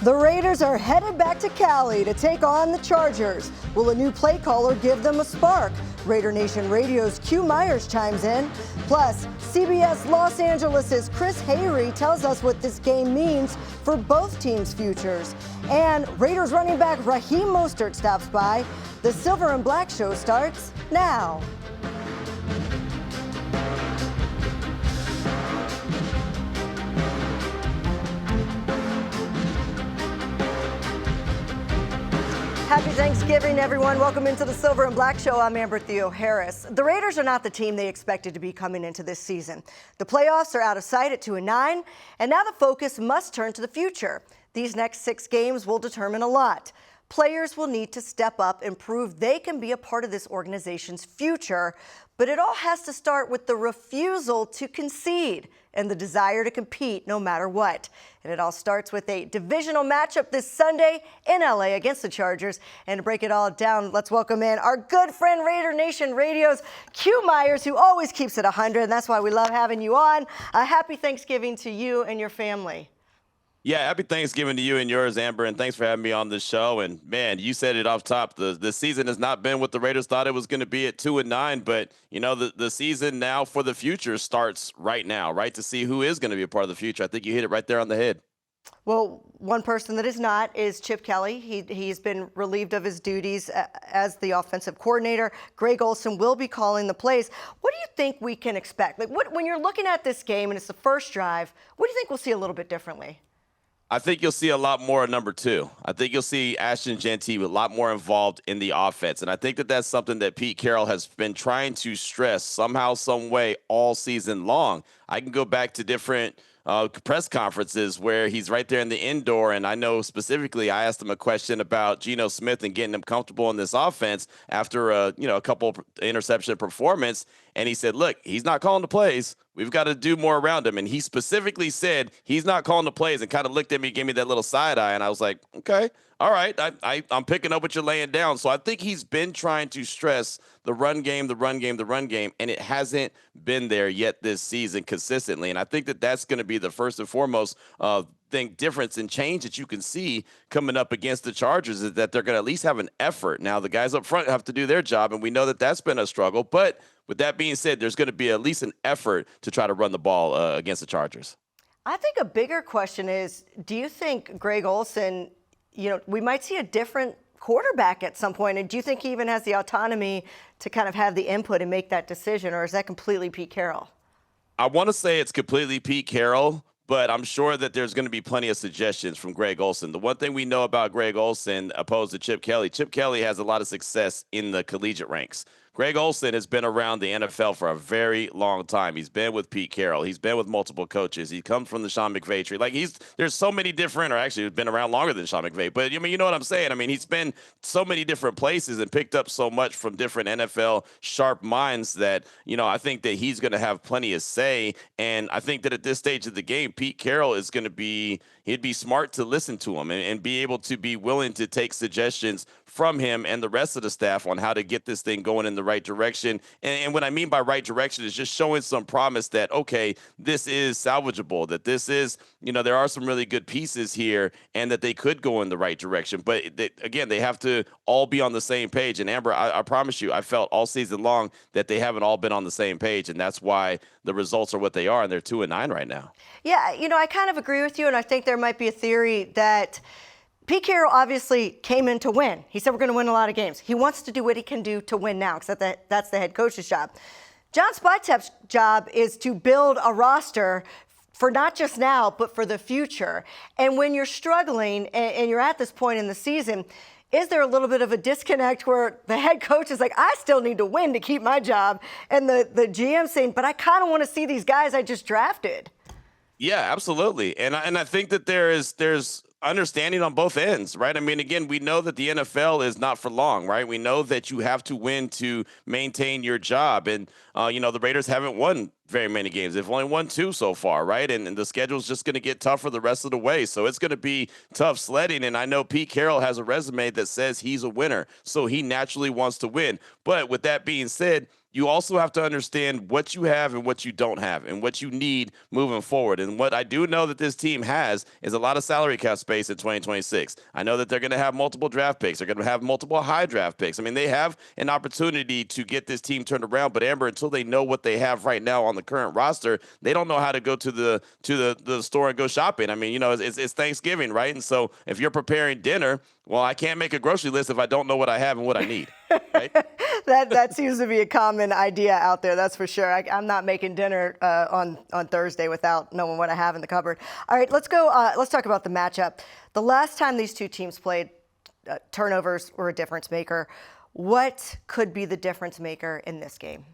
The Raiders are headed back to Cali to take on the Chargers. Will a new play caller give them a spark? Raider Nation Radio's Q Myers chimes in. Plus, CBS Los Angeles' Chris Hayre tells us what this game means for both teams' futures. And Raiders running back Raheem Mostert stops by. The Silver and Black Show starts now. Happy Thanksgiving, everyone. Welcome into the Silver and Black Show. I'm Amber Theoharis. The Raiders are not the team they expected to be coming into this season. The playoffs are out of sight at 2-9, and now the focus must turn to the future. These next 6 games will determine a lot. Players will need to step up and prove they can be a part of this organization's future, but it all has to start with the refusal to concede and the desire to compete no matter what. And it all starts with a divisional matchup this Sunday in LA against the Chargers. And to break it all down, let's welcome in our good friend Raider Nation Radio's Q Myers, who always keeps it 100, and that's why we love having you on. Happy Thanksgiving to you and your family. Yeah, happy Thanksgiving to you and yours, Amber, and thanks for having me on the show. And, man, you said it off top. The season has not been what the Raiders thought it was going to be at 2-9, but, you know, the season now for the future starts right now, right, to see who is going to be a part of the future. I think you hit it right there on the head. Well, one person that is not is Chip Kelly. He's been relieved of his duties as the offensive coordinator. Greg Olsen will be calling the plays. What do you think we can expect? Like, when you're looking at this game and it's the first drive, what do you think we'll see a little bit differently? I think you'll see a lot more of number 2. I think you'll see Ashton Jeanty a lot more involved in the offense. And I think that that's something that Pete Carroll has been trying to stress somehow, some way all season long. I can go back to different press conferences where he's right there in the indoor. And I know specifically I asked him a question about Geno Smith and getting him comfortable in this offense after a couple interception performance. And he said, look, he's not calling the plays. We've got to do more around him. And he specifically said he's not calling the plays and kind of looked at me, gave me that little side eye. And I was like, okay, all right. I'm picking up what you're laying down. So I think he's been trying to stress the run game, and it hasn't been there yet this season consistently. And I think that that's going to be the first and foremost difference and change that you can see coming up against the Chargers, is that they're going to at least have an effort. Now, the guys up front have to do their job, and we know that that's been a struggle. But with that being said, there's going to be at least an effort to try to run the ball against the Chargers. I think a bigger question is, do you think Greg Olsen, we might see a different quarterback at some point? And do you think he even has the autonomy to kind of have the input and make that decision, or is that completely Pete Carroll? I want to say it's completely Pete Carroll, but I'm sure that there's going to be plenty of suggestions from Greg Olsen. The one thing we know about Greg Olsen, opposed to Chip Kelly has a lot of success in the collegiate ranks. Greg Olsen has been around the NFL for a very long time. He's been with Pete Carroll. He's been with multiple coaches. He comes from the Sean McVay tree. Like, there's so many different, or actually been around longer than Sean McVay. But, I mean, you know what I'm saying? I mean, he's been so many different places and picked up so much from different NFL sharp minds that, I think that he's going to have plenty of say. And I think that at this stage of the game, Pete Carroll is going to he'd be smart to listen to him and be able to be willing to take suggestions from him and the rest of the staff on how to get this thing going in the right direction. And what I mean by right direction is just showing some promise that, okay, this is salvageable, that this is, there are some really good pieces here and that they could go in the right direction. But again, they have to all be on the same page. And Amber, I promise you, I felt all season long that they haven't all been on the same page. And that's why the results are what they are. And they're 2-9 right now. Yeah, I kind of agree with you. And I think there might be a theory that Pete Carroll obviously came in to win. He said we're going to win a lot of games. He wants to do what he can do to win now, because that's the head coach's job. John Spytep's job is to build a roster for not just now, but for the future. And when you're struggling and you're at this point in the season, is there a little bit of a disconnect where the head coach is like, I still need to win to keep my job, and the GM saying, but I kind of want to see these guys I just drafted? Yeah, absolutely. And I think that there's understanding on both ends, right? I mean, again, we know that the NFL is not for long, right? We know that you have to win to maintain your job. And, the Raiders haven't won very many games. They've only won 2 so far, right? And the schedule's just going to get tougher the rest of the way. So it's going to be tough sledding. And I know Pete Carroll has a resume that says he's a winner, so he naturally wants to win. But with that being said, you also have to understand what you have and what you don't have and what you need moving forward. And what I do know that this team has is a lot of salary cap space in 2026. I know that they're going to have multiple draft picks. They're going to have multiple high draft picks. I mean, they have an opportunity to get this team turned around. But Amber, until they know what they have right now on the current roster, they don't know how to go to the store and go shopping. I mean, it's Thanksgiving, right? And so if you're preparing dinner, well, I can't make a grocery list if I don't know what I have and what I need, right? That seems to be a common idea out there, that's for sure. I'm not making dinner on Thursday without knowing what I have in the cupboard. All right, let's go. Let's talk about the matchup. The last time these two teams played, turnovers were a difference maker. What could be the difference maker in this game?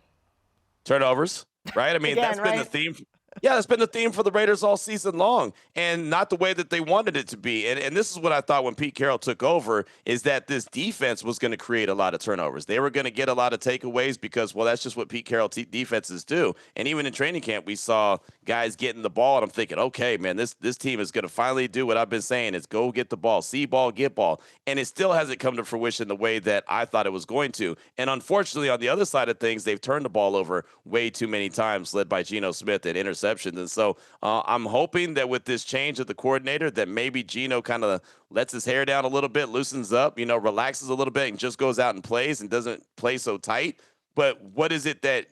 Turnovers, right? I mean, Again, that's been the theme. Yeah, that's been the theme for the Raiders all season long, and not the way that they wanted it to be. And this is what I thought when Pete Carroll took over, is that this defense was going to create a lot of turnovers. They were going to get a lot of takeaways because, well, that's just what Pete Carroll defenses do. And even in training camp, we saw guys getting the ball, and I'm thinking, okay, man, this team is going to finally do what I've been saying, is go get the ball, see ball, get ball. And it still hasn't come to fruition the way that I thought it was going to. And unfortunately, on the other side of things, they've turned the ball over way too many times, led by Geno Smith and interceptions. And so I'm hoping that with this change of the coordinator, that maybe Geno kind of lets his hair down a little bit, loosens up, relaxes a little bit, and just goes out and plays and doesn't play so tight. But what is it that,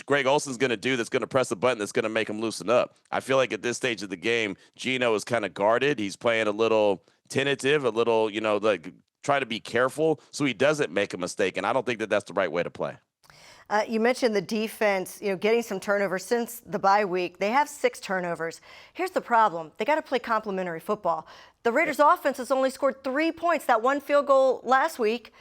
Greg Olsen's going to do that's going to press a button that's going to make him loosen up? I feel like at this stage of the game, Geno is kind of guarded. He's playing a little tentative, a little, like trying to be careful so he doesn't make a mistake. And I don't think that that's the right way to play. You mentioned the defense, getting some turnovers since the bye week. They have 6 turnovers. Here's the problem. They got to play complementary football. The Raiders' offense has only scored 3 points, that one field goal last week,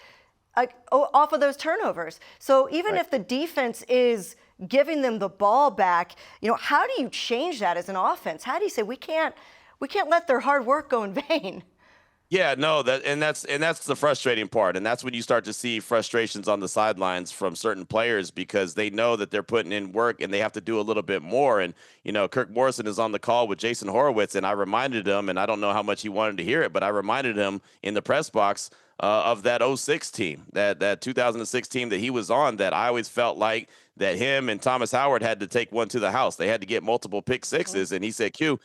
off of those turnovers. So even if the defense is giving them the ball back, how do you change that as an offense? How do you say we can't let their hard work go in vain? Yeah, no, that's the frustrating part. And that's when you start to see frustrations on the sidelines from certain players because they know that they're putting in work and they have to do a little bit more. And, Kirk Morrison is on the call with Jason Horowitz, and I reminded him, and I don't know how much he wanted to hear it, but I reminded him in the press box of that 06 team, that 2006 team that he was on, that I always felt like that him and Thomas Howard had to take one to the house. They had to get multiple pick sixes. And he said, Q,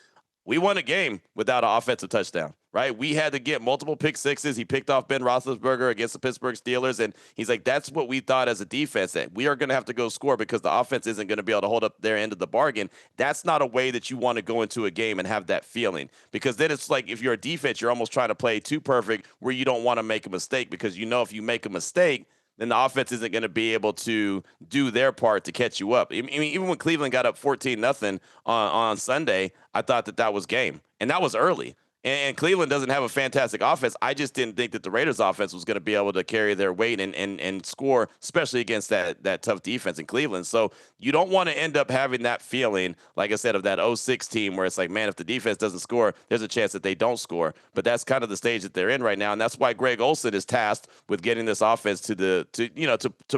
we won a game without an offensive touchdown, right? We had to get multiple pick sixes. He picked off Ben Roethlisberger against the Pittsburgh Steelers, and he's like, that's what we thought as a defense, that we are going to have to go score because the offense isn't going to be able to hold up their end of the bargain. That's not a way that you want to go into a game and have that feeling, because then it's like if you're a defense, you're almost trying to play too perfect where you don't want to make a mistake, because if you make a mistake, then the offense isn't going to be able to do their part to catch you up. I mean, even when Cleveland got up 14-0 on Sunday, I thought that was game. And that was early. And Cleveland doesn't have a fantastic offense. I just didn't think that the Raiders' offense was going to be able to carry their weight and score, especially against that tough defense in Cleveland. So you don't want to end up having that feeling, like I said, of that 06 team where it's like, man, if the defense doesn't score, there's a chance that they don't score. But that's kind of the stage that they're in right now, and that's why Greg Olsen is tasked with getting this offense to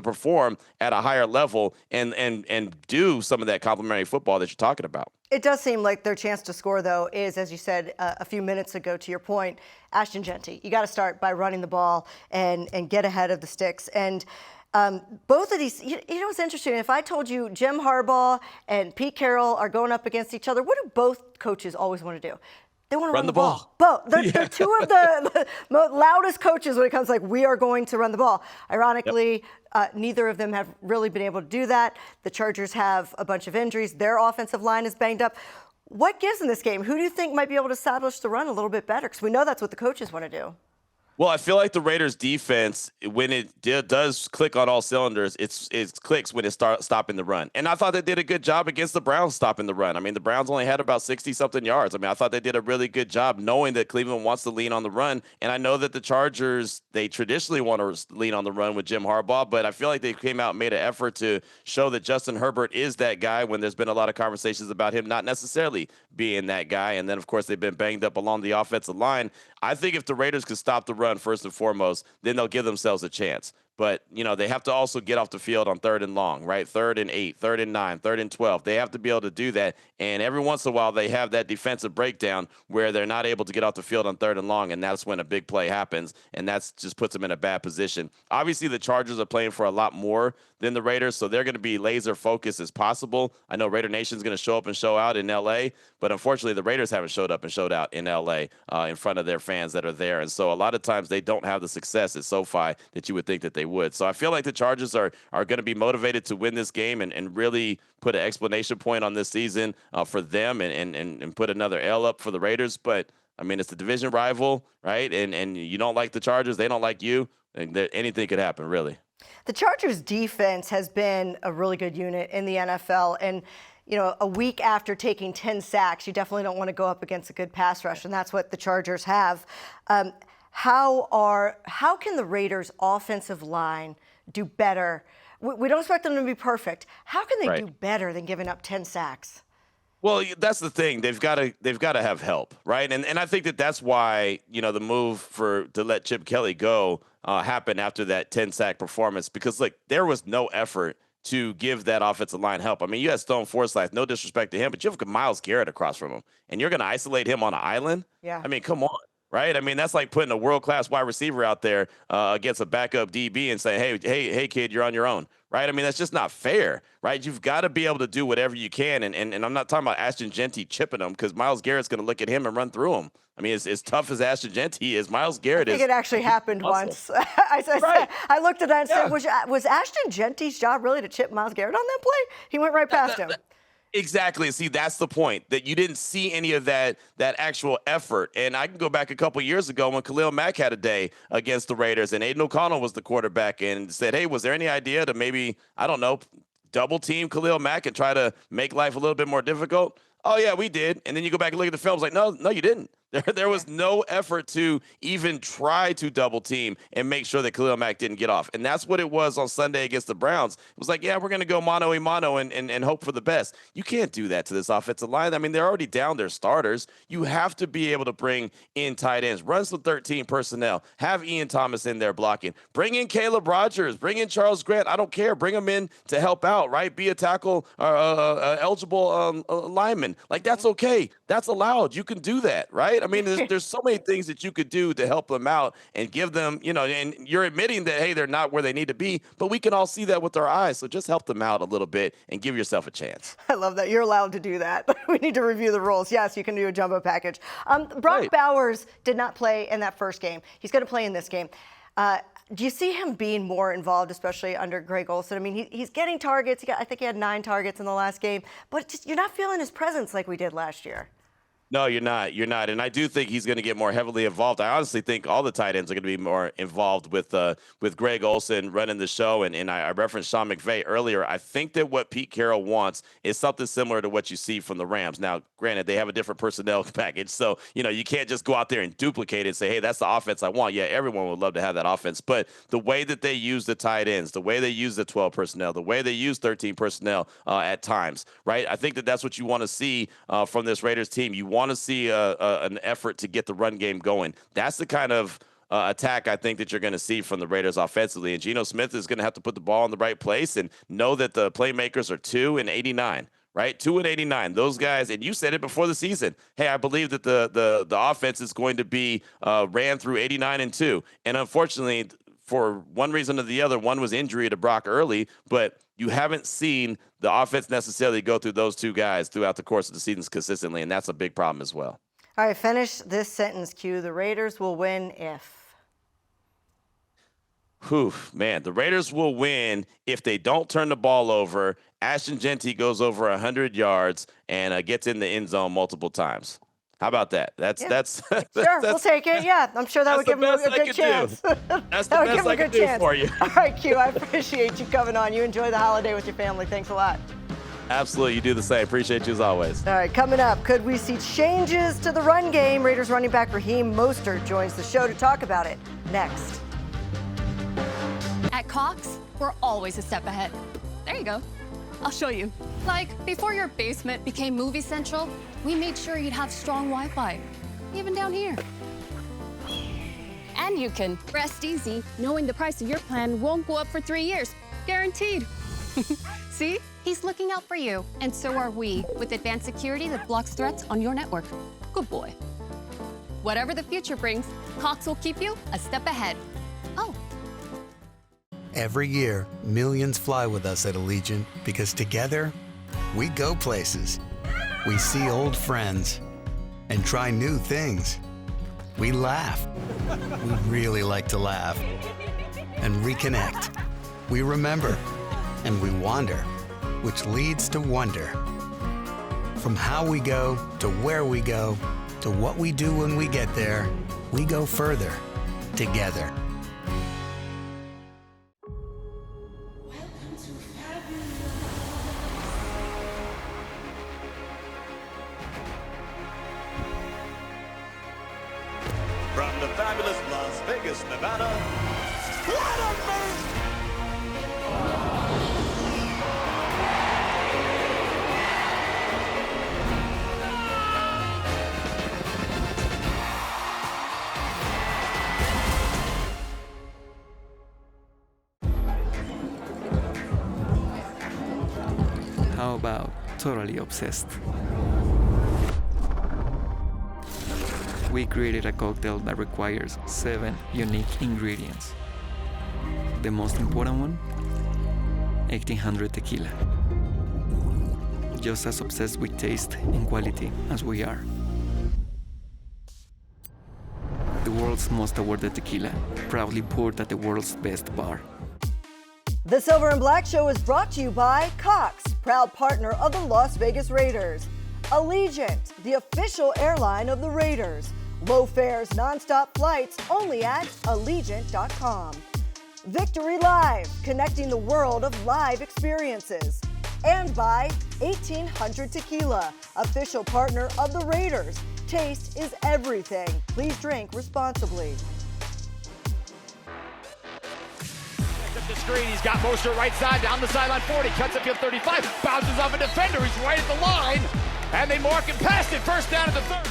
perform at a higher level and do some of that complimentary football that you're talking about. It does seem like their chance to score, though, is, as you said a few minutes ago, to your point, Ashton Genty. You got to start by running the ball and get ahead of the sticks. And both of these, what's interesting? If I told you Jim Harbaugh and Pete Carroll are going up against each other, what do both coaches always want to do? They want to run the ball. They're two of the loudest coaches when it comes like, we are going to run the ball. Ironically, neither of them have really been able to do that. The Chargers have a bunch of injuries. Their offensive line is banged up. What gives in this game? Who do you think might be able to establish the run a little bit better? Because we know that's what the coaches want to do. Well, I feel like the Raiders' defense, when it does click on all cylinders, it clicks when it starts stopping the run. And I thought they did a good job against the Browns stopping the run. I mean, the Browns only had about 60-something yards. I mean, I thought they did a really good job knowing that Cleveland wants to lean on the run. And I know that the Chargers, they traditionally want to lean on the run with Jim Harbaugh, but I feel like they came out and made an effort to show that Justin Herbert is that guy when there's been a lot of conversations about him not necessarily being that guy. And then, of course, they've been banged up along the offensive line. I think if the Raiders could stop the run first and foremost, then they'll give themselves a chance. But, they have to also get off the field on 3rd and long, right? 3rd and 8, 3rd and 9, 3rd and 12. They have to be able to do that. And every once in a while, they have that defensive breakdown where they're not able to get off the field on 3rd and long, and that's when a big play happens, and that just puts them in a bad position. Obviously, the Chargers are playing for a lot more than the Raiders, so they're going to be laser focused as possible. I know Raider Nation is going to show up and show out in L.A., but unfortunately the Raiders haven't showed up and showed out in L.A. In front of their fans that are there. And so a lot of times they don't have the success at SoFi that you would think that they would. So I feel like the Chargers are going to be motivated to win this game and really put an explanation point on this season for them and put another L up for the Raiders. But I mean, it's the division rival, right? And you don't like the Chargers, they don't like you, and anything could happen, really. The Chargers defense has been a really good unit in the NFL, and you know, a week after taking 10 sacks, you definitely don't want to go up against a good pass rush, and that's what the Chargers have. How can the Raiders' offensive line do better? We don't expect them to be perfect. How can they do better than giving up 10 sacks? Well, that's the thing. They've got to have help, right? And I think that's why, you know, the move to let Chip Kelly go happened after that 10-sack performance, because look, there was no effort to give that offensive line help. I mean, you had Stone Forsythe, no disrespect to him, but you have Myles Garrett across from him, and you're going to isolate him on an island? Yeah. I mean, come on. Right? I mean, that's like putting a world-class wide receiver out there against a backup DB and saying, hey, kid, you're on your own. Right? I mean, that's just not fair, right? You've got to be able to do whatever you can. And I'm not talking about Ashton Genty chipping him, because Myles Garrett's going to look at him and run through him. I mean, as tough as Ashton Genty is, Myles Garrett is. I think it actually happened once. I looked at that and said, was Ashton Genty's job really to chip Myles Garrett on that play? He went right past him. Exactly. See, that's the point, that you didn't see any of that actual effort. And I can go back a couple years ago when Khalil Mack had a day against the Raiders and Aiden O'Connell was the quarterback and said, hey, was there any idea to maybe, I don't know, double team Khalil Mack and try to make life a little bit more difficult? Oh, yeah, we did. And then you go back and look at the films like, no, you didn't. There was no effort to even try to double team and make sure that Khalil Mack didn't get off. And that's what it was on Sunday against the Browns. It was like, yeah, we're going to go mano-a-mano and hope for the best. You can't do that to this offensive line. I mean, they're already down their starters. You have to be able to bring in tight ends, run some 13 personnel, have Ian Thomas in there blocking, bring in Caleb Rogers, bring in Charles Grant. I don't care. Bring them in to help out, right? Be a tackle or eligible lineman. Like, that's okay. That's allowed. You can do that, right? I mean, there's so many things that you could do to help them out and give them, you know, and you're admitting that, hey, they're not where they need to be, but we can all see that with our eyes. So just help them out a little bit and give yourself a chance. I love that. You're allowed to do that. We need to review the rules. Yes, you can do a jumbo package. Brock Bowers did not play in that first game. He's going to play in this game. Do you see him being more involved, especially under Greg Olsen? I mean, he's getting targets. I think he had 9 targets in the last game, but you're not feeling his presence like we did last year. No, you're not. You're not. And I do think he's going to get more heavily involved. I honestly think all the tight ends are going to be more involved with Greg Olsen running the show. And I referenced Sean McVay earlier. I think that what Pete Carroll wants is something similar to what you see from the Rams. Now, granted, they have a different personnel package. So, you know, you can't just go out there and duplicate it and say, hey, that's the offense I want. Yeah, everyone would love to have that offense. But the way that they use the tight ends, the way they use the 12 personnel, the way they use 13 personnel at times, right? I think that that's what you want to see from this Raiders team. You want to see an effort to get the run game going. That's the kind of attack I think that you're going to see from the Raiders offensively. And Geno Smith is going to have to put the ball in the right place and know that the playmakers are 2 and 89. Right, 2 and 89. Those guys, and you said it before the season. Hey, I believe that the offense is going to be ran through 89 and 2. And unfortunately, for one reason or the other, one was injury to Brock early, but you haven't seen the offense necessarily go through those 2 guys throughout the course of the seasons consistently, and that's a big problem as well. All right, finish this sentence, Q. The Raiders will win if. Whew, man, the Raiders will win if they don't turn the ball over, Ashton Genty goes over 100 yards, and gets in the end zone multiple times. How about that? That's sure, we'll take it. Yeah, I'm sure that would give him a good chance. That's the best I can do for you. All right, Q, I appreciate you coming on. You enjoy the holiday with your family. Thanks a lot. Absolutely, you do the same. Appreciate you as always. All right, coming up, could we see changes to the run game? Raiders running back Raheem Mostert joins the show to talk about it next. At Cox, we're always a step ahead. There you go. I'll show you. Like, before your basement became Movie Central, we made sure you'd have strong Wi-Fi, even down here. And you can rest easy knowing the price of your plan won't go up for 3 years. Guaranteed. See? He's looking out for you, and so are we, with advanced security that blocks threats on your network. Good boy. Whatever the future brings, Cox will keep you a step ahead. Oh. Every year, millions fly with us at Allegiant because together, we go places. We see old friends and try new things. We laugh. We really like to laugh. And reconnect. We remember. And we wander, which leads to wonder. From how we go to where we go to what we do when we get there, we go further together. From the fabulous Las Vegas, Nevada, what a move! How about Totally Obsessed? We created a cocktail that requires 7 unique ingredients. The most important one, 1800 tequila. Just as obsessed with taste and quality as we are. The world's most awarded tequila, proudly poured at the world's best bar. The Silver and Black Show is brought to you by Cox, proud partner of the Las Vegas Raiders. Allegiant, the official airline of the Raiders. Low fares, nonstop flights, only at Allegiant.com. Victory Live, connecting the world of live experiences. And by 1800 Tequila, official partner of the Raiders. Taste is everything. Please drink responsibly. Up the screen, he's got Mostert right side, down the sideline 40, cuts upfield 35, bounces off a defender, he's right at the line, and they mark him past it, first down at the 30.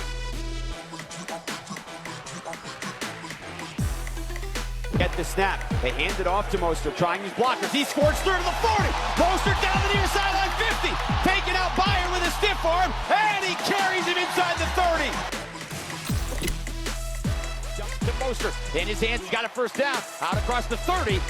Get the snap, they hand it off to Mostert, trying his blockers, he scores through to the 40, Mostert down the near sideline 50, taken out Bayer with a stiff arm, and he carries him inside the 30. Jumps to Mostert, in his hands, he's got a first down, out across the 30.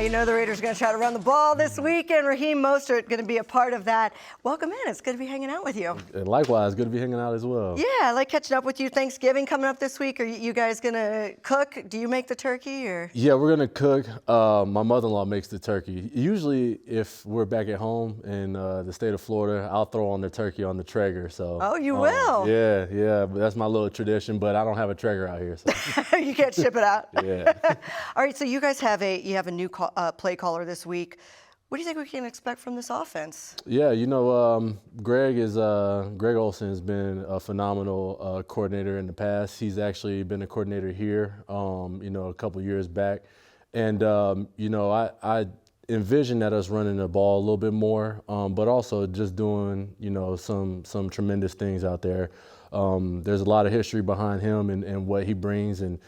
You know the Raiders are going to try to run the ball this weekend. Raheem Mostert going to be a part of that. Welcome in. It's good to be hanging out with you. And likewise, good to be hanging out as well. Yeah, I like catching up with you. Thanksgiving coming up this week. Are you guys going to cook? Do you make the turkey? Or? Yeah, we're going to cook. My mother-in-law makes the turkey. Usually, if we're back at home in the state of Florida, I'll throw on the turkey on the Traeger. So. Oh, you will? Yeah. But that's my little tradition, but I don't have a Traeger out here. So. You can't ship it out? Yeah. All right, so you guys have a new play caller this week. What do you think we can expect from this offense? Yeah, Greg Olson has been a phenomenal coordinator in the past. He's actually been a coordinator here, a couple years back. And, I envision that us running the ball a little bit more, but also just doing, some tremendous things out there. There's a lot of history behind him and what he brings. And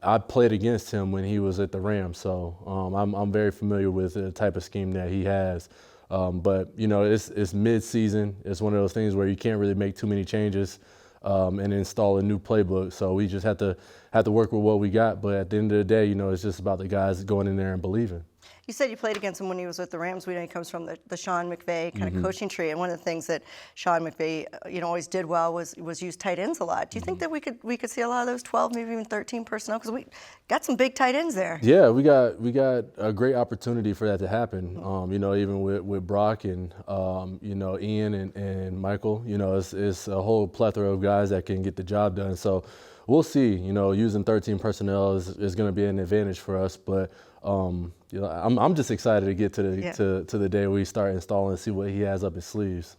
I played against him when he was at the Rams, so I'm very familiar with the type of scheme that he has. But it's mid-season. It's one of those things where you can't really make too many changes and install a new playbook. So we just have to work with what we got. But at the end of the day, it's just about the guys going in there and believing. You said you played against him when he was with the Rams. We know he comes from the Sean McVay kind of coaching tree, and one of the things that Sean McVay, always did well was use tight ends a lot. Do you think that we could see a lot of those 12, maybe even 13 personnel? Because we got some big tight ends there. Yeah, we got a great opportunity for that to happen. Even with Brock and Ian and Michael, it's a whole plethora of guys that can get the job done. So we'll see. Using 13 personnel is going to be an advantage for us, but. I'm just excited to get to the day we start installing and see what he has up his sleeves.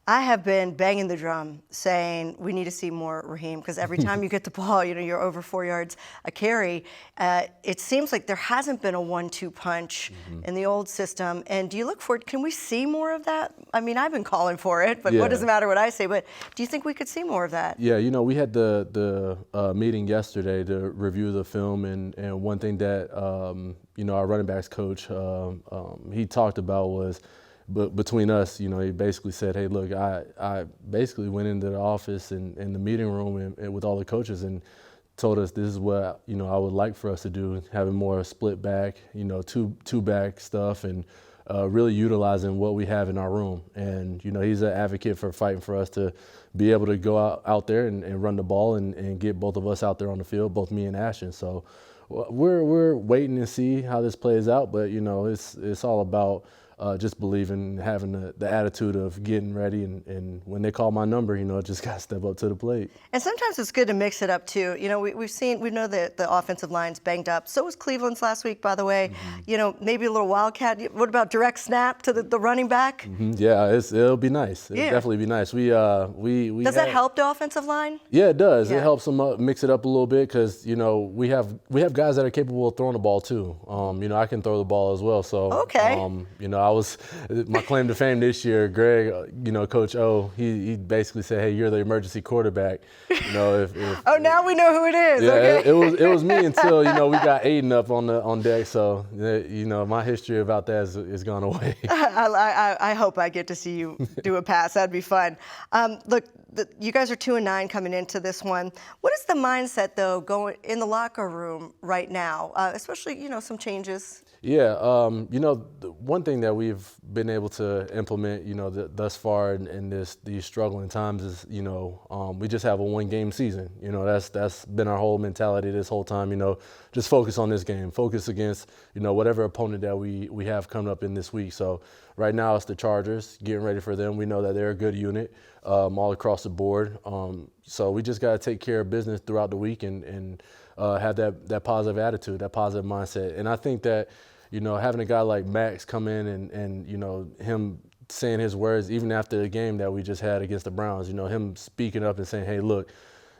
I have been banging the drum saying we need to see more Raheem, because every time you get the ball, you're over 4 yards a carry. It seems like there hasn't been a 1-2 punch in the old system. And do you look forward? Can we see more of that? I mean, I've been calling for it, but what does it matter what I say? But do you think we could see more of that? Yeah, we had the meeting yesterday to review the film, and one thing that our running backs coach he talked about was. But between us, he basically said, hey, look, I basically went into the office and in the meeting room and with all the coaches and told us this is what I would like for us to do, having more split back, two back stuff, and really utilizing what we have in our room. And he's an advocate for fighting for us to be able to go out there and run the ball and get both of us out there on the field, both me and Ashton. So we're waiting to see how this plays out, but it's all about just believing, having the attitude of getting ready, and when they call my number, just got to step up to the plate. And sometimes it's good to mix it up too. We know that the offensive line's banged up. So was Cleveland's last week, by the way. Mm-hmm. Maybe a little wildcat. What about direct snap to the running back? Mm-hmm. Yeah, it'll be nice. It'll definitely be nice. We Does that help the offensive line? Yeah, it does. Yeah. It helps them mix it up a little bit because we have guys that are capable of throwing the ball too. I can throw the ball as well. So okay. My claim to fame this year, Greg, Coach O, he basically said, "Hey, you're the emergency quarterback." If now we know who it is. Yeah, okay. it was me until we got Aiden up on deck. So my history about that is gone away. I hope I get to see you do a pass. That'd be fun. Look, you guys are 2-9 coming into this one. What is the mindset though going in the locker room right now, especially some changes? Yeah, the one thing that we've been able to implement, thus far in these struggling times is, we just have a one-game season. That's been our whole mentality this whole time. Just focus on this game, focus against, whatever opponent that we have coming up in this week. So right now it's the Chargers, getting ready for them. We know that they're a good unit all across the board. So we just got to take care of business throughout the week and have that positive attitude, that positive mindset. And I think that, having a guy like Max come in and him saying his words, even after the game that we just had against the Browns, him speaking up and saying, "Hey, look,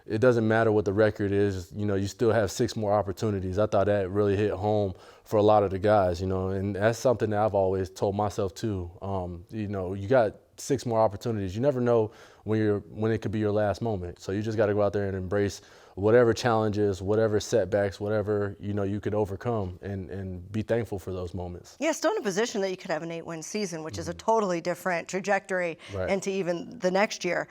it doesn't matter what the record is, you still have 6 more opportunities." I thought that really hit home for a lot of the guys, and that's something that I've always told myself too. You got 6 more opportunities. You never know when it could be your last moment. So you just got to go out there and embrace whatever challenges, whatever setbacks, whatever you could overcome, and be thankful for those moments. Yeah, still in a position that you could have an 8-win season, which is a totally different trajectory into even the next year.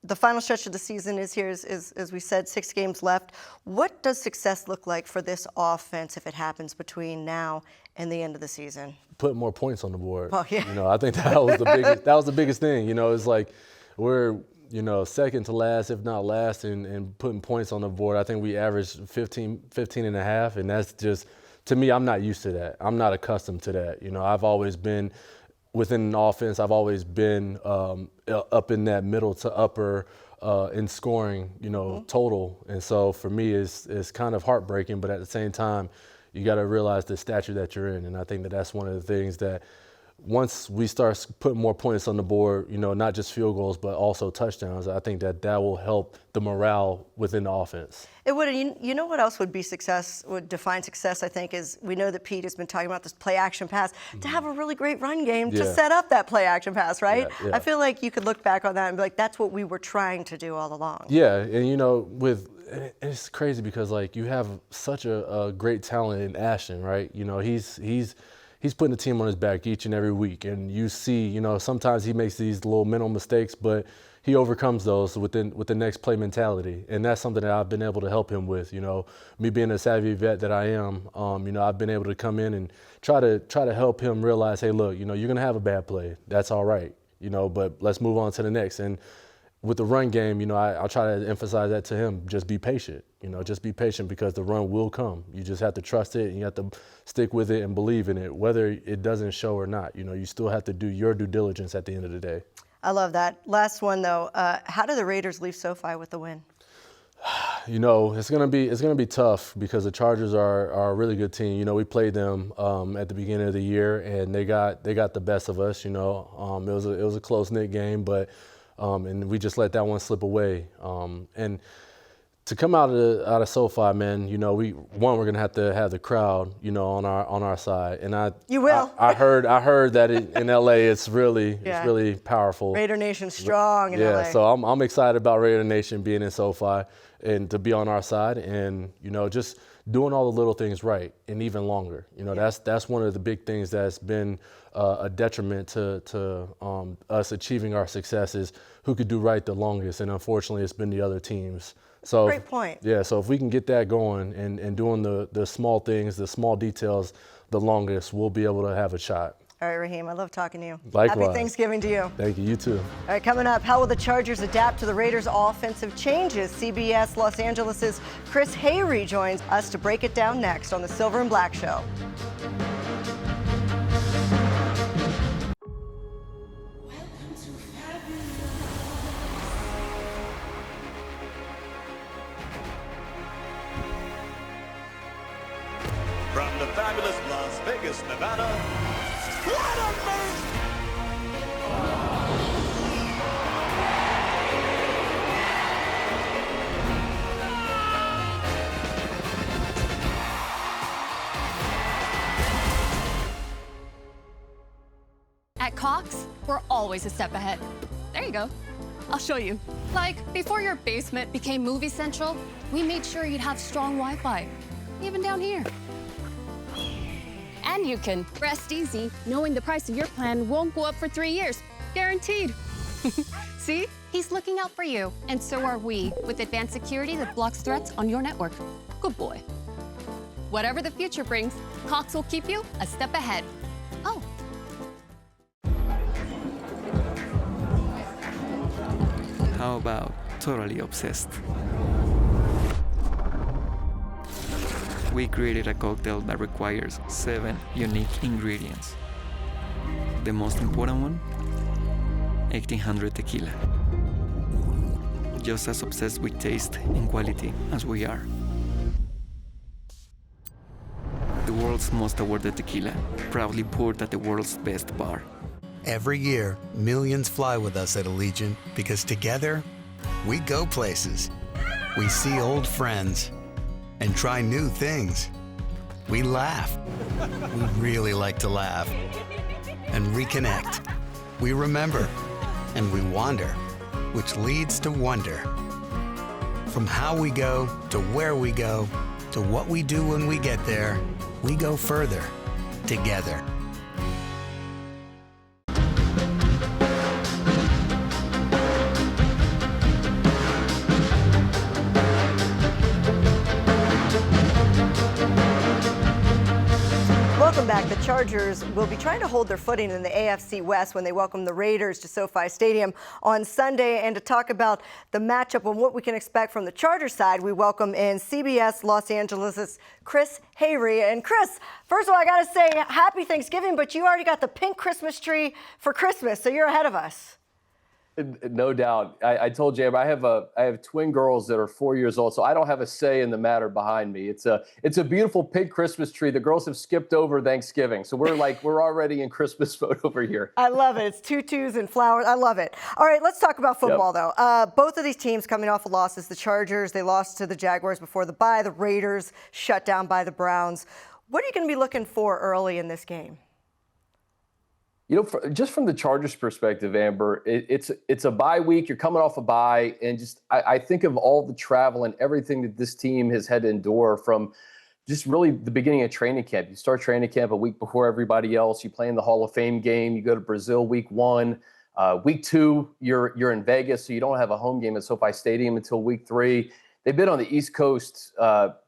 The final stretch of the season is here, as we said, 6 games left. What does success look like for this offense if it happens between now and the end of the season? Put more points on the board. Oh, yeah. I think that was the biggest. That was the biggest thing. It's like we're second to last, if not last, in putting points on the board. I think we averaged 15 and a half, and that's just, to me, I'm not used to that. I'm not accustomed to that. I've always been within an offense. I've always been up in that middle to upper in scoring, total. And so for me, it's kind of heartbreaking, but at the same time, you got to realize the stature that you're in. And I think that that's one of the things that once we start putting more points on the board, not just field goals, but also touchdowns, I think that will help the morale within the offense. It would. You know what else would define success, I think, is we know that Pete has been talking about this play-action pass, to have a really great run game to set up that play-action pass, right? Yeah. I feel like you could look back on that and be like, that's what we were trying to do all along. Yeah, and it's crazy because you have such a great talent in Ashton, right? He's putting the team on his back each and every week, and you see, sometimes he makes these little mental mistakes, but he overcomes those with the next play mentality, and that's something that I've been able to help him with. Me being a savvy vet that I am, I've been able to come in and try to help him realize, hey, look, you're gonna have a bad play. That's all right, but let's move on to the next. And with the run game, I'll try to emphasize that to him. Just be patient, just be patient because the run will come. You just have to trust it and you have to stick with it and believe in it, whether it doesn't show or not. You still have to do your due diligence at the end of the day. I love that. Last one though, how do the Raiders leave SoFi with the win? It's gonna be tough because the Chargers are a really good team. We played them at the beginning of the year and they got the best of us. It was a close-knit game, but and we just let that one slip away. And to come out of SoFi, man, we're gonna have to have the crowd, on our side. And you will. I heard that in LA, it's really powerful. Raider Nation's strong in LA. Yeah, so I'm excited about Raider Nation being in SoFi and to be on our side, and just doing all the little things right and even longer. You know, that's one of the big things that's been a detriment to us achieving our successes. Who could do right the longest? And unfortunately, it's been the other teams. So great point. Yeah, so if we can get that going and doing the small things, the small details, the longest, we'll be able to have a shot. All right, Raheem, I love talking to you. Likewise. Happy Thanksgiving to you. Thank you. You too. All right, coming up, how will the Chargers adapt to the Raiders' offensive changes? CBS Los Angeles' Chris Hayre joins us to break it down next on the Silver and Black Show. From the fabulous Las Vegas, Nevada, what a move! At Cox, we're always a step ahead. There you go. I'll show you. Like, before your basement became movie central, we made sure you'd have strong Wi-Fi, even down here. And you can rest easy knowing the price of your plan won't go up for 3 years. Guaranteed. See? He's looking out for you, and so are we, with advanced security that blocks threats on your network. Good boy. Whatever the future brings, Cox will keep you a step ahead. Oh. How about totally obsessed? We created a cocktail that requires 7 unique ingredients. The most important one, 1800 tequila. Just as obsessed with taste and quality as we are. The world's most awarded tequila, proudly poured at the world's best bar. Every year, millions fly with us at Allegiant because together, we go places. We see old friends and try new things. We laugh. We really like to laugh. And reconnect. We remember. And we wander, which leads to wonder. From how we go to where we go to what we do when we get there, we go further together. Welcome back. The Chargers will be trying to hold their footing in the AFC West when they welcome the Raiders to SoFi Stadium on Sunday. And to talk about the matchup and what we can expect from the Chargers side, we welcome in CBS Los Angeles' Chris Hayre. And Chris, first of all, I got to say happy Thanksgiving, but you already got the pink Christmas tree for Christmas, so you're ahead of us. No doubt. I told you I have twin girls that are 4 years old, so I don't have a say in the matter behind me. It's a beautiful pink Christmas tree. The girls have skipped over Thanksgiving, so we're already in Christmas mode over here. I love it. It's tutus and flowers. I love it. All right, let's talk about football though. Both of these teams coming off of losses. The Chargers, they lost to the Jaguars before the bye. The Raiders shut down by the Browns. What are you going to be looking for early in this game? You know, just from the Chargers' perspective, Amber, it's a bye week. You're coming off a bye, and just I think of all the travel and everything that this team has had to endure from just really the beginning of training camp. You start training camp a week before everybody else. You play in the Hall of Fame game. You go to Brazil week 1. Week 2, you're in Vegas, so you don't have a home game at SoFi Stadium until week 3. They've been on the East Coast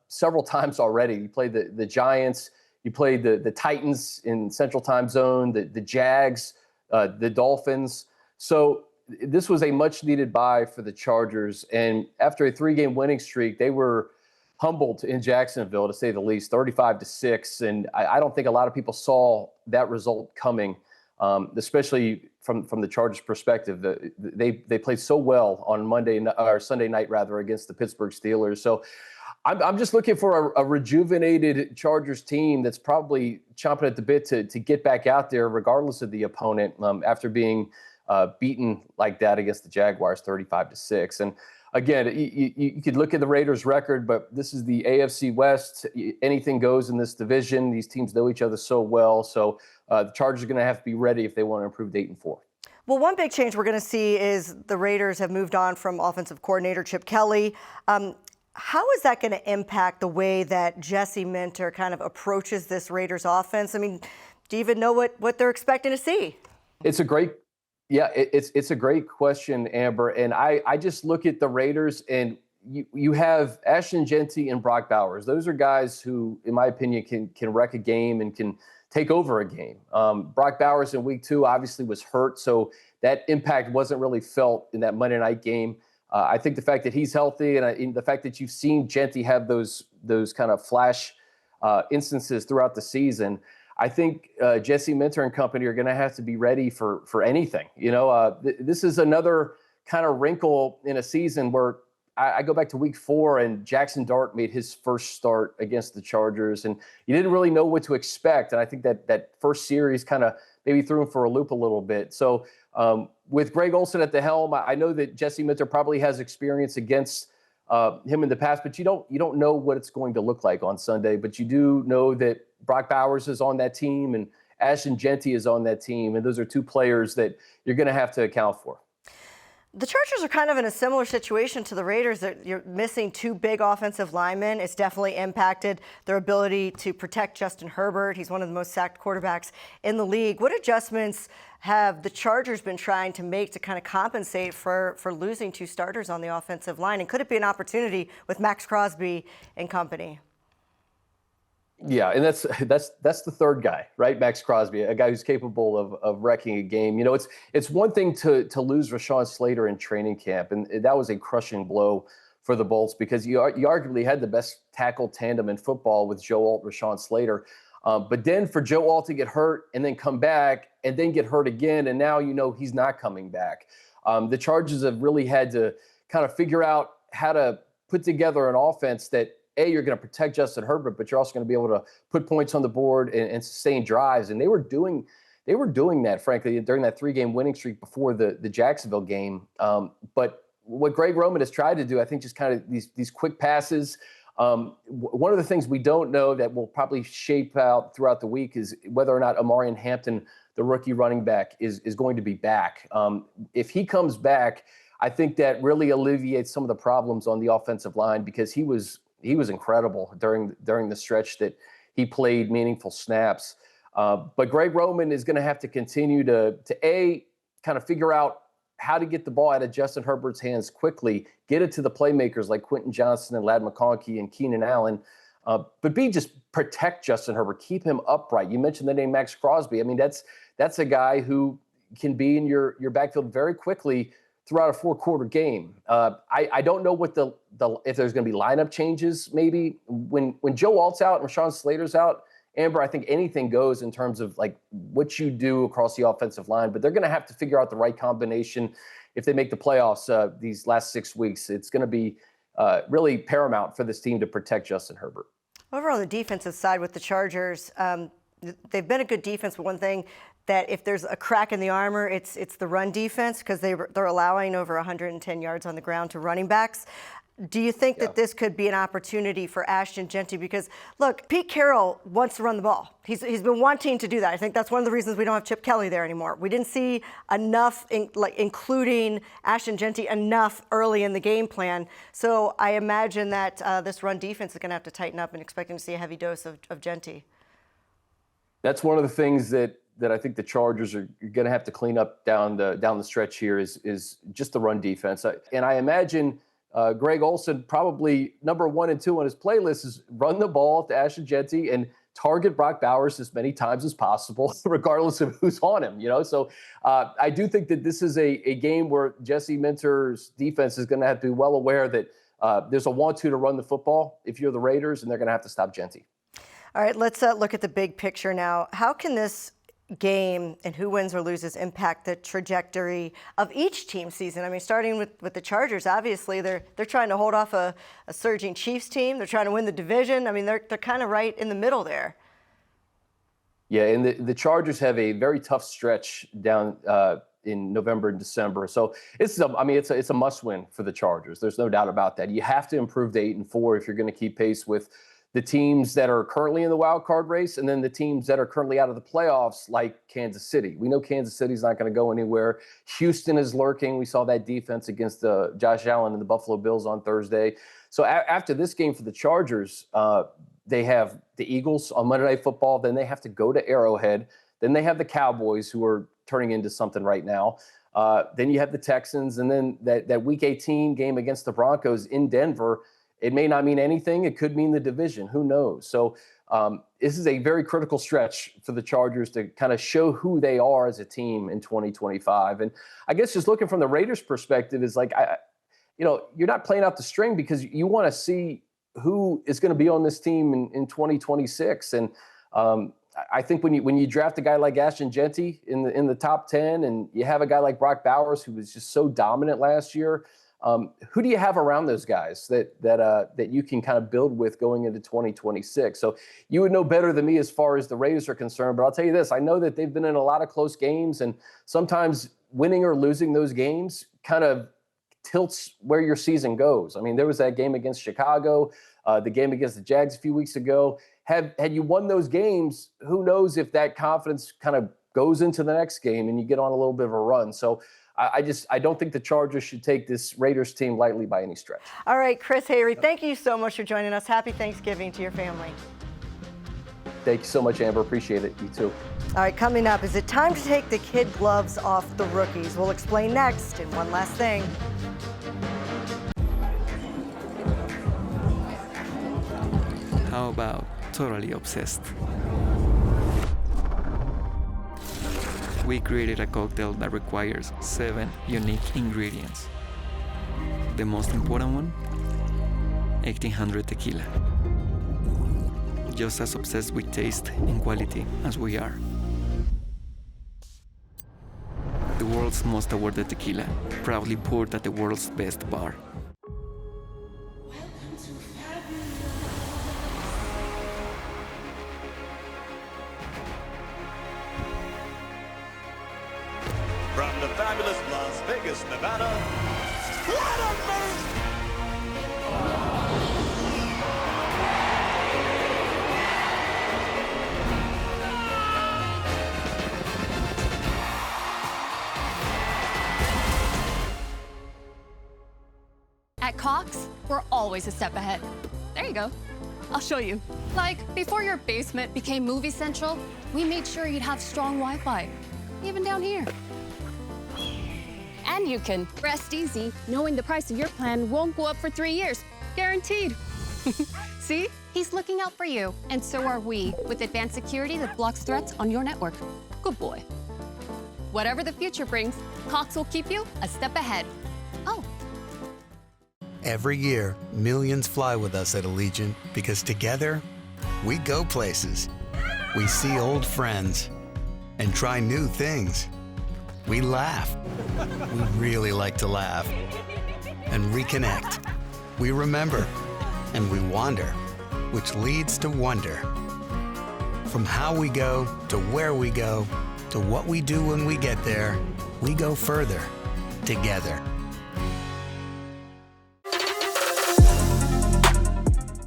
several times already. You played the Giants. You played the Titans in Central Time Zone, the Jags, the Dolphins. So this was a much-needed bye for the Chargers. And after a 3-game winning streak, they were humbled in Jacksonville, to say the least, 35-6. And I don't think a lot of people saw that result coming, especially from the Chargers' perspective. They played so well on Sunday night against the Pittsburgh Steelers. So I'm just looking for a rejuvenated Chargers team that's probably chomping at the bit to get back out there, regardless of the opponent, after being beaten like that against the Jaguars 35-6. And again, you could look at the Raiders' record, but this is the AFC West. Anything goes in this division. These teams know each other so well. So the Chargers are going to have to be ready if they want to improve to 8-4. Well, one big change we're going to see is the Raiders have moved on from offensive coordinator Chip Kelly. How is that going to impact the way that Jesse Minter kind of approaches this Raiders offense? I mean, do you even know what they're expecting to see? It's a great, it's a great question, Amber. And I just look at the Raiders, and you have Ashton Genty and Brock Bowers. Those are guys who, in my opinion, can wreck a game and can take over a game. Brock Bowers in week 2 obviously was hurt, so that impact wasn't really felt in that Monday night game. I think the fact that he's healthy and the fact that you've seen Genty have those kind of flash instances throughout the season, I think Jesse Minter and company are going to have to be ready for anything. This is another kind of wrinkle in a season where I go back to week 4 and Jackson Dart made his first start against the Chargers, and you didn't really know what to expect. And I think that first series kind of maybe threw him for a loop a little bit. So with Greg Olsen at the helm, I know that Jesse Minter probably has experience against him in the past, but you don't know what it's going to look like on Sunday. But you do know that Brock Bowers is on that team and Ashton Genty is on that team, and those are 2 players that you're going to have to account for. The Chargers are kind of in a similar situation to the Raiders. You're missing 2 big offensive linemen. It's definitely impacted their ability to protect Justin Herbert. He's one of the most sacked quarterbacks in the league. What adjustments have the Chargers been trying to make to kind of compensate for losing 2 starters on the offensive line? And could it be an opportunity with Max Crosby and company? Yeah, and that's the third guy, right? Max Crosby, a guy who's capable of wrecking a game. It's one thing to lose Rashawn Slater in training camp, and that was a crushing blow for the Bolts because you arguably had the best tackle tandem in football with Joe Alt, Rashawn Slater. But then for Joe Alt to get hurt and then come back and then get hurt again, and now he's not coming back. The Chargers have really had to kind of figure out how to put together an offense that, you're going to protect Justin Herbert, but you're also going to be able to put points on the board and sustain drives. And they were doing that, frankly, during that 3-game winning streak before the Jacksonville game. But what Greg Roman has tried to do, I think, just kind of these quick passes. One of the things we don't know that will probably shape out throughout the week is whether or not Amarian Hampton, the rookie running back, is going to be back. If he comes back, I think that really alleviates some of the problems on the offensive line because he was incredible during the stretch that he played meaningful snaps. But Greg Roman is going to have to continue to kind of figure out how to get the ball out of Justin Herbert's hands quickly, get it to the playmakers like Quentin Johnson and Ladd McConkey and Keenan Allen, but just protect Justin Herbert, keep him upright. You mentioned the name Max Crosby. I mean, that's a guy who can be in your backfield very quickly throughout a 4-quarter game. I don't know what if there's going to be lineup changes. Maybe when Joe Alt's out and Rashawn Slater's out, Amber, I think anything goes in terms of like what you do across the offensive line. But they're going to have to figure out the right combination if they make the playoffs these last 6 weeks. It's going to be really paramount for this team to protect Justin Herbert. Over on the defensive side with the Chargers, they've been a good defense, but one thing that if there's a crack in the armor, it's the run defense because they're allowing over 110 yards on the ground to running backs. Do you think that this could be an opportunity for Ashton Genty? Because, look, Pete Carroll wants to run the ball. He's been wanting to do that. I think that's one of the reasons we don't have Chip Kelly there anymore. We didn't see enough, including Ashton Genty, enough early in the game plan. So I imagine that this run defense is going to have to tighten up and expecting to see a heavy dose of Genty. That's one of the things that I think the Chargers are going to have to clean up down the stretch here is just the run defense. And I imagine Greg Olsen probably number 1 and 2 on his playlist is run the ball to Ashton Genty and target Brock Bowers as many times as possible, regardless of who's on him. So I do think that this is a game where Jesse Minter's defense is going to have to be well aware that there's a want to run the football if you're the Raiders, and they're going to have to stop Genty. All right, let's look at the big picture now. How can this game and who wins or loses impact the trajectory of each team's season? I mean, starting with the Chargers, obviously they're trying to hold off a surging Chiefs team. They're trying to win the division. I mean, they're kind of right in the middle there. Yeah, and the Chargers have a very tough stretch down in November and December. So it's a must-win for the Chargers. There's no doubt about that. You have to improve to 8-4 if you're going to keep pace with the teams that are currently in the wild card race, and then the teams that are currently out of the playoffs, like Kansas City. We know Kansas City's not going to go anywhere. Houston is lurking. We saw that defense against Josh Allen and the Buffalo Bills on Thursday. So after this game for the Chargers, they have the Eagles on Monday Night Football. Then they have to go to Arrowhead. Then they have the Cowboys, who are turning into something right now. Then you have the Texans, and then that Week 18 game against the Broncos in Denver. It may not mean anything. It could mean the division. Who knows? So this is a very critical stretch for the Chargers to kind of show who they are as a team in 2025. And I guess just looking from the Raiders' perspective is like, you're not playing out the string because you want to see who is going to be on this team in 2026. And I think when you draft a guy like Ashton Genty in the top 10, and you have a guy like Brock Bowers who was just so dominant last year. Who do you have around those guys that you can kind of build with going into 2026? So you would know better than me as far as the Raiders are concerned, but I'll tell you this, I know that they've been in a lot of close games, and sometimes winning or losing those games kind of tilts where your season goes. I mean, there was that game against Chicago, the game against the Jags a few weeks ago. Had you won those games, who knows if that confidence kind of goes into the next game and you get on a little bit of a run. So I don't think the Chargers should take this Raiders team lightly by any stretch. All right, Chris Hayre, thank you so much for joining us. Happy Thanksgiving to your family. Thank you so much, Amber. Appreciate it. You too. All right, coming up, is it time to take the kid gloves off the rookies? We'll explain next. And one last thing. How about Totally Obsessed? We created a cocktail that requires 7 unique ingredients. The most important one, 1800 tequila. Just as obsessed with taste and quality as we are. The world's most awarded tequila, proudly poured at the world's best bar. From the fabulous Las Vegas, Nevada, what a move! At Cox, we're always a step ahead. There you go. I'll show you. Like, before your basement became movie central, we made sure you'd have strong Wi-Fi, even down here. And you can rest easy knowing the price of your plan won't go up for 3 years. Guaranteed. See? He's looking out for you. And so are we, with advanced security that blocks threats on your network. Good boy. Whatever the future brings, Cox will keep you a step ahead. Oh. Every year, millions fly with us at Allegiant because together, we go places. We see old friends and try new things. We laugh. We really like to laugh. And reconnect. We remember. And we wander, which leads to wonder. From how we go to where we go to what we do when we get there, we go further together.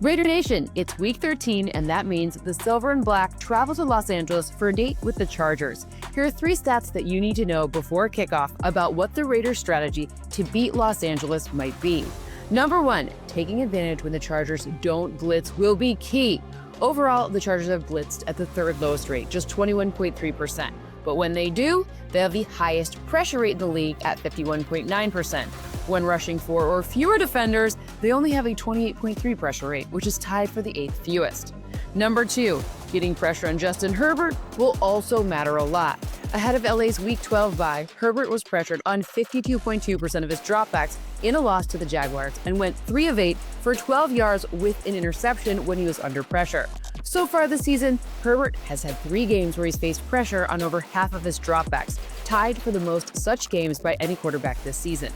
Raider Nation, it's week 13, and that means the Silver and Black travel to Los Angeles for a date with the Chargers. Here are 3 stats that you need to know before kickoff about what the Raiders' strategy to beat Los Angeles might be. Number 1, taking advantage when the Chargers don't blitz will be key. Overall, the Chargers have blitzed at the 3rd lowest rate, just 21.3%. But when they do, they have the highest pressure rate in the league at 51.9%. When rushing 4 or fewer defenders, they only have a 28.3 pressure rate, which is tied for the 8th fewest. Number 2, getting pressure on Justin Herbert will also matter a lot. Ahead of LA's Week 12 bye, Herbert was pressured on 52.2% of his dropbacks in a loss to the Jaguars and went 3 of 8 for 12 yards with an interception when he was under pressure. So far this season, Herbert has had 3 games where he's faced pressure on over half of his dropbacks, tied for the most such games by any quarterback this season.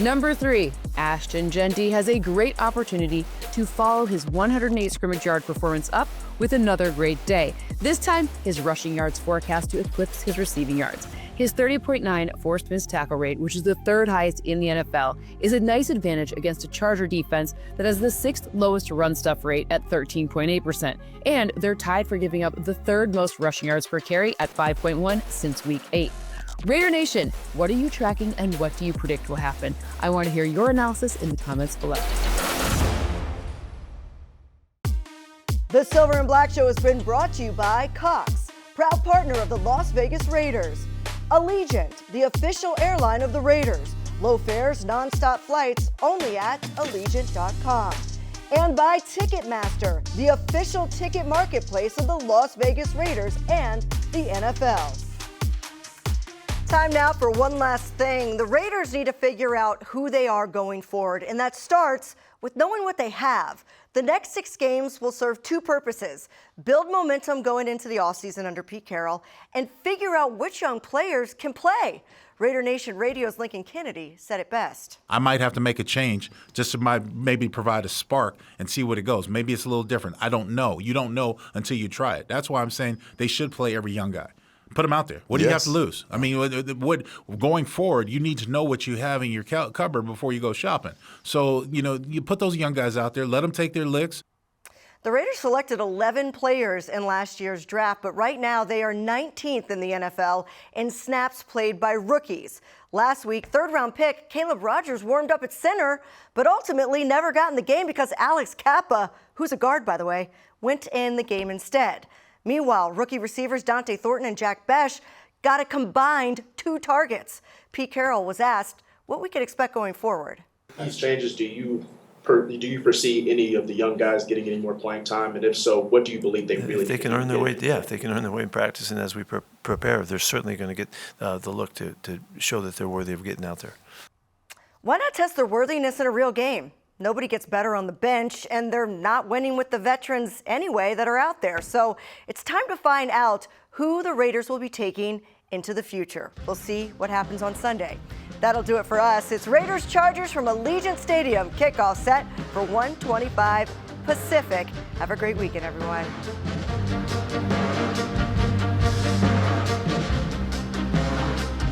Number 3, Ashton Genty has a great opportunity to follow his 108 scrimmage yard performance up with another great day. This time, his rushing yards forecast to eclipse his receiving yards. His 30.9 forced missed tackle rate, which is the third highest in the NFL, is a nice advantage against a Charger defense that has the sixth lowest run stuff rate at 13.8%. And they're tied for giving up the third most rushing yards per carry at 5.1 since week 8. Raider Nation, what are you tracking and what do you predict will happen? I want to hear your analysis in the comments below. The Silver and Black Show has been brought to you by Cox, proud partner of the Las Vegas Raiders. Allegiant, the official airline of the Raiders. Low fares, non-stop flights, only at Allegiant.com. And by Ticketmaster, the official ticket marketplace of the Las Vegas Raiders and the NFL. Time now for one last thing. The Raiders need to figure out who they are going forward, and that starts with knowing what they have. The next 6 games will serve 2 purposes: build momentum going into the offseason under Pete Carroll and figure out which young players can play. Raider Nation Radio's Lincoln Kennedy said it best. I might have to make a change just to maybe provide a spark and see what it goes. Maybe it's a little different. I don't know. You don't know until you try it. That's why I'm saying they should play every young guy. Put them out there. What do you have to lose? I mean, going forward, you need to know what you have in your cupboard before you go shopping. So, you put those young guys out there, let them take their licks. The Raiders selected 11 players in last year's draft, but right now they are 19th in the NFL in snaps played by rookies. Last week, third-round pick Caleb Rogers warmed up at center, but ultimately never got in the game because Alex Kappa, who's a guard, by the way, went in the game instead. Meanwhile, rookie receivers Dante Thornton and Jack Besh got a combined 2 targets. Pete Carroll was asked what we could expect going forward. These changes, do you foresee any of the young guys getting any more playing time? And if so, what do you believe they really if they can earn their way? Yeah, if they can earn their way in practice and as we prepare, they're certainly going to get the look to show that they're worthy of getting out there. Why not test their worthiness in a real game? Nobody gets better on the bench, and they're not winning with the veterans anyway that are out there. So it's time to find out who the Raiders will be taking into the future. We'll see what happens on Sunday. That'll do it for us. It's Raiders-Chargers from Allegiant Stadium. Kickoff set for 1:25 Pacific. Have a great weekend, everyone.